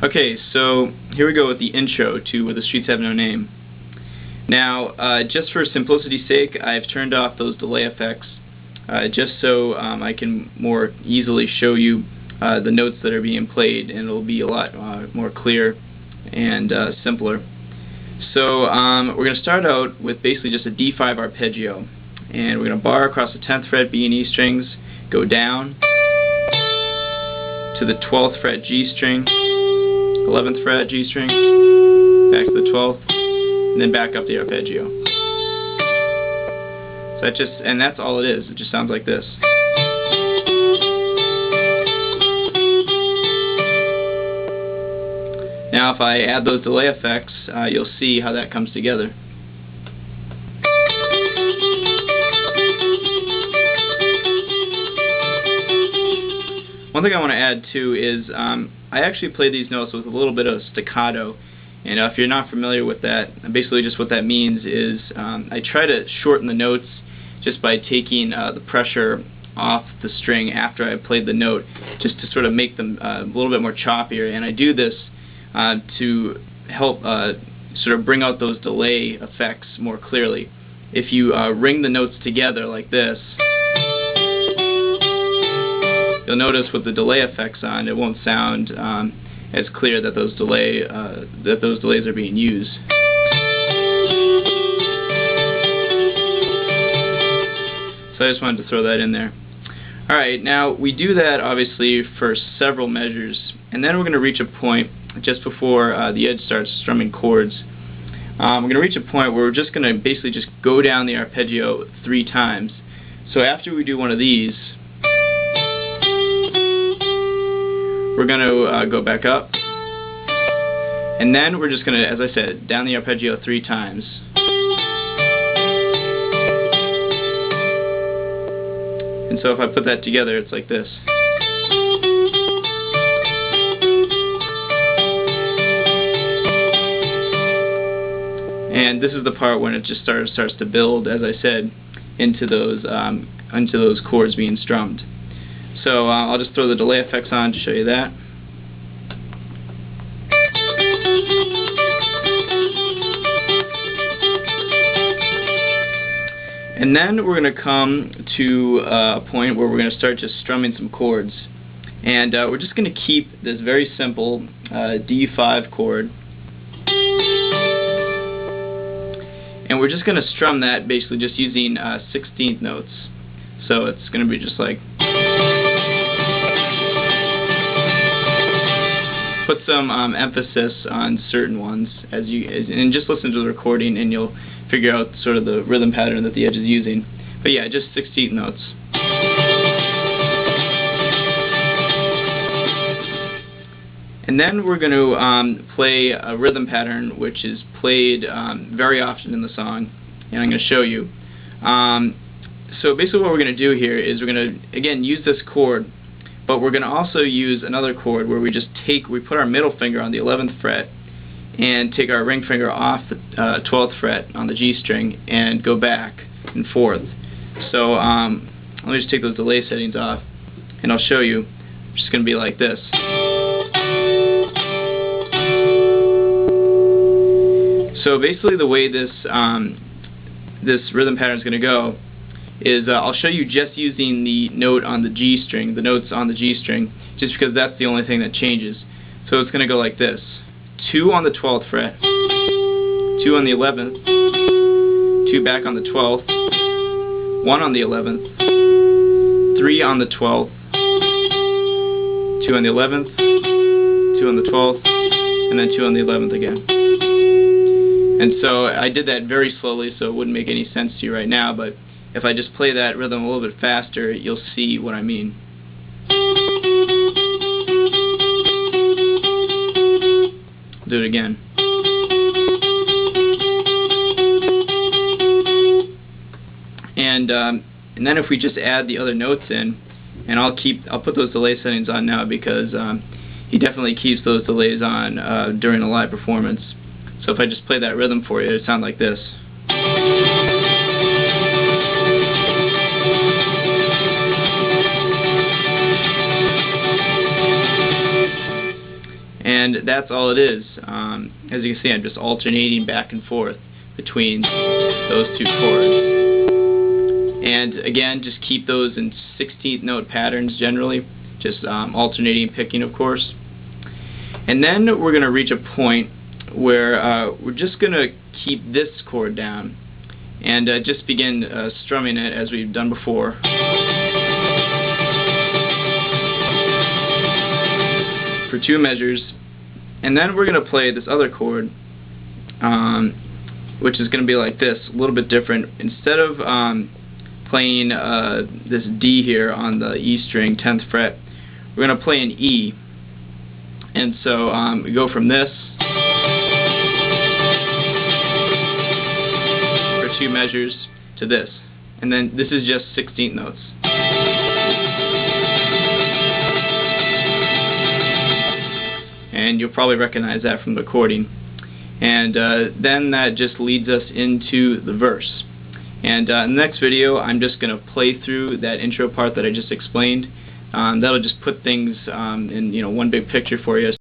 Okay, so here we go with the intro to Where the Streets Have No Name. Now, just for simplicity's sake, I've turned off those delay effects just so I can more easily show you the notes that are being played, and it'll be a lot more clear and simpler. So we're going to start out with basically just a D5 arpeggio, and we're going to bar across the 10th fret B and E strings, go down to the 12th fret G string, 11th fret G string, back to the 12th, and then back up the arpeggio. So that's all it is. It just sounds like this. Now if I add those delay effects, you'll see how that comes together. One thing I want to add too is I actually play these notes with a little bit of staccato, and if you're not familiar with that, basically just what that means is I try to shorten the notes just by taking the pressure off the string after I played the note, just to sort of make them a little bit more choppier, and I do this to help sort of bring out those delay effects more clearly. If you ring the notes together like this, you'll notice with the delay effects on, it won't sound as clear that those delays are being used. So I just wanted to throw that in there. Alright, now we do that obviously for several measures, and then we're going to reach a point just before the edge starts strumming chords. We're going to reach a point where we're just going to basically just go down the arpeggio 3 times. So after we do one of these, we're going to go back up, and then we're just going to, as I said, down the arpeggio 3 times. And so if I put that together, it's like this. And this is the part when it just starts to build, as I said, into those chords being strummed. So I'll just throw the delay effects on to show you that. And then we're going to come to a point where we're going to start just strumming some chords. And we're just going to keep this very simple D5 chord. And we're just going to strum that basically just using 16th notes. So it's going to be just like. Put some emphasis on certain ones and just listen to the recording, and you'll figure out sort of the rhythm pattern that the edge is using. But yeah, just 16th notes. And then we're going to play a rhythm pattern which is played very often in the song, and I'm going to show you. So basically what we're going to do here is we're going to, again, use this chord, but we're going to also use another chord where we put our middle finger on the 11th fret and take our ring finger off the 12th fret on the G string and go back and forth. So let me just take those delay settings off, and I'll show you. It's just going to be like this. So basically the way this rhythm pattern is going to go is I'll show you just using the note on the G string, the notes on the G string, just because that's the only thing that changes. So it's going to go like this. 2 on the 12th fret, 2 on the 11th, 2 back on the 12th, 1 on the 11th, 3 on the 12th, 2 on the 11th, 2 on the 12th, and then 2 on the 11th again. And so I did that very slowly, so it wouldn't make any sense to you right now, but if I just play that rhythm a little bit faster, you'll see what I mean. I'll do it again. And then if we just add the other notes in, and I'll put those delay settings on now because he definitely keeps those delays on during a live performance. So if I just play that rhythm for you, it sounds like this. And and that's all it is. As you can see, I'm just alternating back and forth between those two chords. And again, just keep those in 16th note patterns generally, just alternating picking, of course. And then we're going to reach a point where we're just going to keep this chord down and just begin strumming it as we've done before. For 2 measures, and then we're going to play this other chord, which is going to be like this, a little bit different. Instead of playing this D here on the E string, 10th fret, we're going to play an E. And so we go from this for 2 measures to this, and then this is just 16th notes. And you'll probably recognize that from the chording. And then that just leads us into the verse. And in the next video, I'm just going to play through that intro part that I just explained. That'll just put things in one big picture for you.